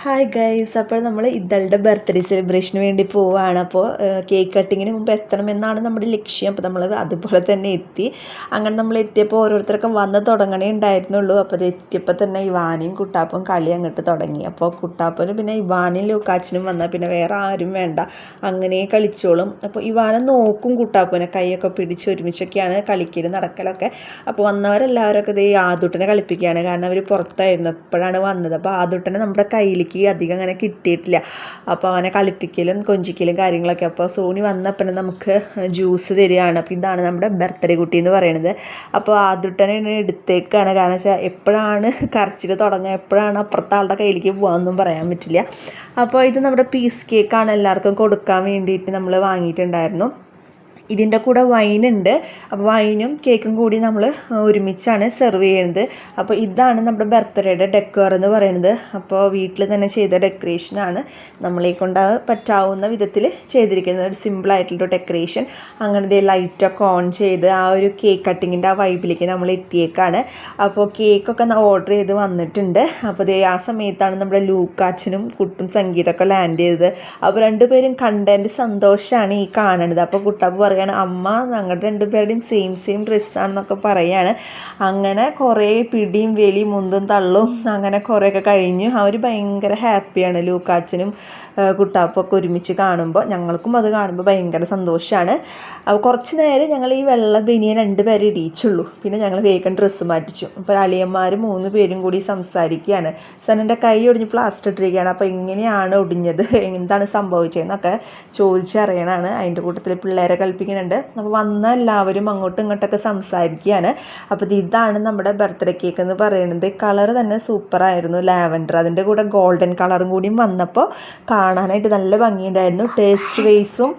Hi guys, അപ്പോൾ നമ്മൾ ഇതളുടെ birthday സെലിബ്രേഷന് വേണ്ടി പോവുകയാണ്. അപ്പോൾ കേക്ക് കട്ടിങ്ങിന് മുമ്പ് എത്തണമെന്നാണ് നമ്മുടെ ലക്ഷ്യം. അപ്പോൾ നമ്മൾ അതുപോലെ തന്നെ എത്തി. അങ്ങനെ നമ്മൾ എത്തിയപ്പോൾ ഓരോരുത്തർക്കും വന്ന് തുടങ്ങണേ ഉണ്ടായിരുന്നുള്ളൂ. അപ്പോൾ അത് എത്തിയപ്പോൾ തന്നെ ഇവാനും കുട്ടാപ്പും കളി അങ്ങോട്ട് തുടങ്ങി. അപ്പോൾ കുട്ടാപ്പനും പിന്നെ ഇവാനും ലൂക്കാച്ചനും വന്നാൽ പിന്നെ വേറെ ആരും വേണ്ട, അങ്ങനെ കളിച്ചോളും. അപ്പോൾ ഇവാനെ നോക്കും കുട്ടാപ്പനെ, കൈയൊക്കെ പിടിച്ച് ഒരുമിച്ചൊക്കെയാണ് കളിക്കലും നടക്കലൊക്കെ. അപ്പോൾ വന്നവരെല്ലാവരൊക്കെ ഇത് ആദൂട്ടനെ കളിപ്പിക്കുകയാണ്, കാരണം അവർ പുറത്തായിരുന്നു, എപ്പോഴാണ് വന്നത്. അപ്പോൾ ആദൂട്ടനെ നമ്മുടെ കയ്യിലേക്ക് അധികം അങ്ങനെ കിട്ടിയിട്ടില്ല. അപ്പോൾ അവനെ കളിപ്പിക്കലും കൊഞ്ചിക്കലും കാര്യങ്ങളൊക്കെ. അപ്പോൾ സോണി വന്നപ്പോൾ നമുക്ക് ജ്യൂസ് തരികയാണ്. അപ്പോൾ ഇതാണ് നമ്മുടെ ബർത്ത്ഡേ കുട്ടി എന്ന് പറയുന്നത്. അപ്പോൾ ആദ്യട്ടനെ എടുത്തേക്കാണ്, കാരണം വെച്ചാൽ എപ്പോഴാണ് കരച്ചിൽ തുടങ്ങുക, എപ്പോഴാണ് അപ്പുറത്തെ ആളുടെ കയ്യിലേക്ക് പോകാമെന്നും പറയാൻ പറ്റില്ല. അപ്പോൾ ഇത് നമ്മുടെ പീസ് കേക്കാണ് എല്ലാവർക്കും കൊടുക്കാൻ വേണ്ടിയിട്ട് നമ്മൾ വാങ്ങിയിട്ടുണ്ടായിരുന്നു. ഇതിൻ്റെ കൂടെ വൈനുണ്ട്. അപ്പോൾ വൈനും കേക്കും കൂടി നമ്മൾ ഒരുമിച്ചാണ് സെർവ് ചെയ്യുന്നത്. അപ്പോൾ ഇതാണ് നമ്മുടെ ബർത്ത്ഡേയുടെ ഡെക്കോർ എന്ന് പറയുന്നത്. അപ്പോൾ വീട്ടിൽ തന്നെ ചെയ്ത ഡെക്കറേഷനാണ്, നമ്മളെ കൊണ്ട് പറ്റാവുന്ന വിധത്തിൽ ചെയ്തിരിക്കുന്നത്. ഒരു സിമ്പിളായിട്ടുള്ള ഡെക്കറേഷൻ. അങ്ങനത്തെ ലൈറ്റൊക്കെ ഓൺ ചെയ്ത് ആ ഒരു കേക്ക് കട്ടിങ്ങിൻ്റെ ആ വൈബിലേക്ക് നമ്മൾ എത്തിയേക്കാണ്. അപ്പോൾ കേക്കൊക്കെ ഓർഡർ ചെയ്ത് വന്നിട്ടുണ്ട്. അപ്പോൾ ആ സമയത്താണ് നമ്മുടെ ലൂക്കാച്ചനും കുട്ടും സംഗീതമൊക്കെ ലാൻഡ് ചെയ്തത്. അപ്പോൾ രണ്ടുപേരും കണ്ടതിൻ്റെ സന്തോഷമാണ് ഈ കാണുന്നത്. അപ്പോൾ കുട്ടാപ്പ് അമ്മ ഞങ്ങളുടെ രണ്ടുപേരുടെയും സെയിം ഡ്രസ്സാണെന്നൊക്കെ പറയാണ്. അങ്ങനെ കുറേ പിടിയും വലിയും മുന്തും തള്ളും അങ്ങനെ കുറേയൊക്കെ കഴിഞ്ഞു. അവർ ഭയങ്കര ഹാപ്പിയാണ്, ലൂക്കാച്ചനും കുട്ടാപ്പൊക്കെ ഒരുമിച്ച് കാണുമ്പോൾ. ഞങ്ങൾക്കും അത് കാണുമ്പോൾ ഭയങ്കര സന്തോഷമാണ്. അപ്പോൾ കുറച്ച് നേരം ഞങ്ങൾ ഈ വെള്ള ബനിയൻ 2 പേരെ ഇടിയിച്ചുള്ളൂ, പിന്നെ ഞങ്ങൾ വേഗം ഡ്രസ്സ് മാറ്റിച്ചു. അപ്പോൾ അളിയന്മാർ 3 പേരും കൂടി സംസാരിക്കുകയാണ്. സനൻ്റെ കൈ ഒടിഞ്ഞ് പ്ലാസ്റ്റർ ഇട്ടിരിക്കുകയാണ്. അപ്പോൾ എങ്ങനെയാണ് ഒടിഞ്ഞത്, എന്താണ് സംഭവിച്ചതെന്നൊക്കെ ചോദിച്ചറിയണമാണ്. അതിൻ്റെ കൂട്ടത്തിൽ പിള്ളേരെ കളിപ്പിക്കുന്നുണ്ട്. അപ്പോൾ വന്ന എല്ലാവരും അങ്ങോട്ടും ഇങ്ങോട്ടൊക്കെ സംസാരിക്കുകയാണ്. അപ്പോൾ ഇതാണ് നമ്മുടെ ബർത്ത്ഡേ കേക്ക് എന്ന് പറയുന്നത്. കളർ തന്നെ സൂപ്പറായിരുന്നു, ലാവൻഡർ. അതിൻ്റെ കൂടെ ഗോൾഡൻ കളറും കൂടിയും വന്നപ്പോൾ കാണാനായിട്ട് നല്ല ഭംഗിയുണ്ടായിരുന്നു. ടേസ്റ്റ് വൈസും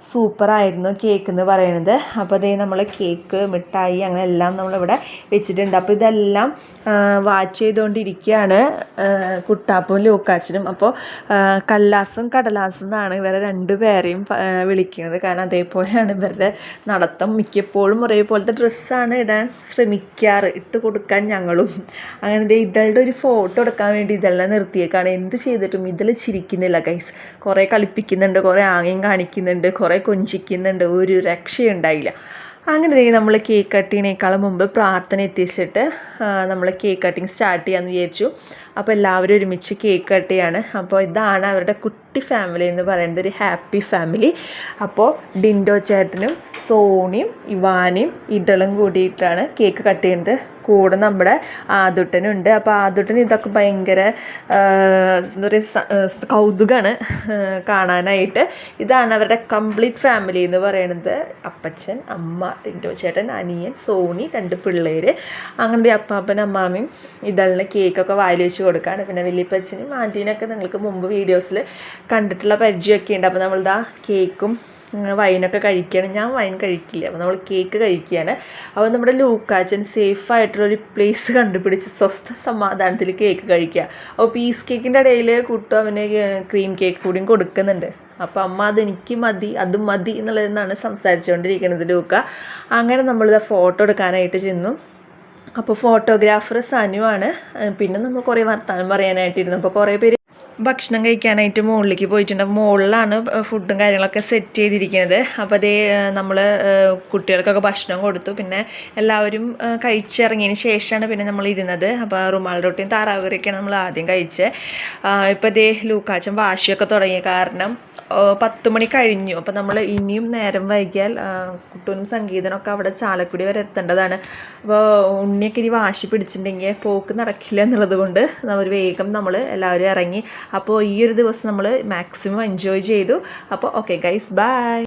സൂപ്പറായിരുന്നു കേക്ക് എന്ന് പറയുന്നത്. അപ്പോൾ അതേ നമ്മൾ കേക്ക്, മിഠായി അങ്ങനെ എല്ലാം നമ്മളിവിടെ വെച്ചിട്ടുണ്ട്. അപ്പോൾ ഇതെല്ലാം വാച്ച് ചെയ്തുകൊണ്ടിരിക്കുകയാണ് കുട്ടാപ്പും ലൂക്കാച്ചനും. അപ്പോൾ കല്ലാസും കടലാസും എന്നാണ് ഇവരെ 2 പേരെയും വിളിക്കുന്നത്, കാരണം അതേപോലെയാണ് ഇവരുടെ നടത്തം. മിക്കപ്പോഴും ഒരേപോലത്തെ ഡ്രസ്സാണ് ഇടാൻ ശ്രമിക്കാറ്, ഇട്ട് കൊടുക്കാൻ ഞങ്ങളും. അങ്ങനെ ഇതളുടെ ഒരു ഫോട്ടോ എടുക്കാൻ വേണ്ടി ഇതെല്ലാം നിർത്തിയേക്കാണ്. എന്ത് ചെയ്തിട്ടും ഇതിൽ ചിരിക്കുന്നില്ല ഗൈസ്. കുറേ കളിപ്പിക്കുന്നുണ്ട്, കുറേ ആംഗ്യം കാണിക്കുന്നുണ്ട്, കുറേ കൊഞ്ചിക്കുന്നുണ്ട്, ഒരു രക്ഷയുണ്ടായില്ല. അങ്ങനെ നമ്മൾ കേക്ക് കട്ടിങ്ങിനേക്കാളും മുമ്പ് പ്രാർത്ഥന എത്തിച്ചിട്ട് നമ്മൾ കേക്ക് കട്ടിങ് സ്റ്റാർട്ട് ചെയ്യാമെന്ന് വിചാരിച്ചു. അപ്പോൾ എല്ലാവരും ഒരുമിച്ച് കേക്ക് കട്ട് ചെയ്യാണ്. അപ്പോൾ ഇതാണ് അവരുടെ കുട്ടി ഫാമിലി എന്ന് പറയുന്നത്, ഒരു ഹാപ്പി ഫാമിലി. അപ്പോൾ ഡിൻഡോ ചേട്ടനും സോണിയും ഇവാനും ഇതളും കൂടിയിട്ടാണ് കേക്ക് കട്ട് ചെയ്യുന്നത്. കൂടെ നമ്മുടെ ആദുട്ടനുണ്ട്. അപ്പോൾ ആദുട്ടന് ഇതൊക്കെ ഭയങ്കര എന്താ പറയുക, കൗതുകമാണ് കാണാനായിട്ട്. ഇതാണ് അവരുടെ കംപ്ലീറ്റ് ഫാമിലി എന്ന് പറയുന്നത്. അപ്പച്ചൻ, അമ്മ, ഡിൻഡോ ചേട്ടൻ, അനിയൻ, സോണി, 2 പിള്ളേർ. അങ്ങനത്തെ അപ്പാപ്പനും അമ്മാമ്മയും ഇതളിന് കേക്കൊക്കെ വായിൽ വെച്ച് കൊടുക്കുകയാണ്. പിന്നെ വലിയപ്പച്ചനും ആൻറ്റീനൊക്കെ നിങ്ങൾക്ക് മുമ്പ് വീഡിയോസിൽ കണ്ടിട്ടുള്ള പരിചയമൊക്കെ ഉണ്ട്. അപ്പോൾ നമ്മളിതാ കേക്കും വൈനൊക്കെ കഴിക്കുകയാണ്. ഞാൻ വൈൻ കഴിക്കില്ല, അപ്പോൾ നമ്മൾ കേക്ക് കഴിക്കുകയാണ്. അപ്പോൾ നമ്മുടെ ലൂക്കാച്ചൻ സേഫായിട്ടുള്ളൊരു പ്ലേസ് കണ്ടുപിടിച്ച് സ്വസ്ഥ സമാധാനത്തിൽ കേക്ക് കഴിക്കുക. അപ്പോൾ പീസ് കേക്കിൻ്റെ ഇടയിൽ കുട്ടും അവന് ക്രീം കേക്ക് കൂടിയും കൊടുക്കുന്നുണ്ട്. അപ്പോൾ അമ്മ അതെനിക്ക് മതി, അത് മതി എന്നുള്ളതെന്നാണ് സംസാരിച്ചുകൊണ്ടിരിക്കുന്നത് ലൂക്ക. അങ്ങനെ നമ്മളിത് ഫോട്ടോ എടുക്കാനായിട്ട് ചെന്നു. അപ്പോൾ ഫോട്ടോഗ്രാഫർ സനുവാണ്. പിന്നെ നമ്മൾ കുറേ വർത്തമാനം പറയാനായിട്ടിരുന്നു. അപ്പോൾ കുറേ പേര് ഭക്ഷണം കഴിക്കാനായിട്ട് മുകളിലേക്ക് പോയിട്ടുണ്ട്. മുകളിലാണ് ഫുഡും കാര്യങ്ങളൊക്കെ സെറ്റ് ചെയ്തിരിക്കുന്നത്. അപ്പോൾ അതേ നമ്മൾ കുട്ടികൾക്കൊക്കെ ഭക്ഷണം കൊടുത്തു. പിന്നെ എല്ലാവരും കഴിച്ചിറങ്ങിയതിന് ശേഷമാണ് പിന്നെ നമ്മൾ ഇരുന്നത്. അപ്പോൾ റുമാൽ റൊട്ടിയും താറാവ് കറിയൊക്കെയാണ് നമ്മൾ ആദ്യം കഴിച്ചത്. ഇപ്പോൾ അതേ ലൂക്കാച്ചൻ വാശിയൊക്കെ തുടങ്ങിയ കാരണം 10 മണി കഴിഞ്ഞു. അപ്പോൾ നമ്മൾ ഇനിയും നേരം വൈകിയാൽ കുട്ടൂനും സംഗീതനൊക്കെ അവിടെ ചാലക്കുടി വരെ എത്തേണ്ടതാണ്. അപ്പോൾ ഉണ്ണിയൊക്കെ ഇനി വാശി പിടിച്ചിട്ടുണ്ടെങ്കിൽ പോക്ക് നടക്കില്ല എന്നുള്ളത് കൊണ്ട് വേഗം നമ്മൾ എല്ലാവരും ഇറങ്ങി. അപ്പോൾ ഈ ഒരു ദിവസം നമ്മൾ മാക്സിമം എൻജോയ് ചെയ്തു. അപ്പോൾ ഓക്കെ ഗൈസ്, ബൈ.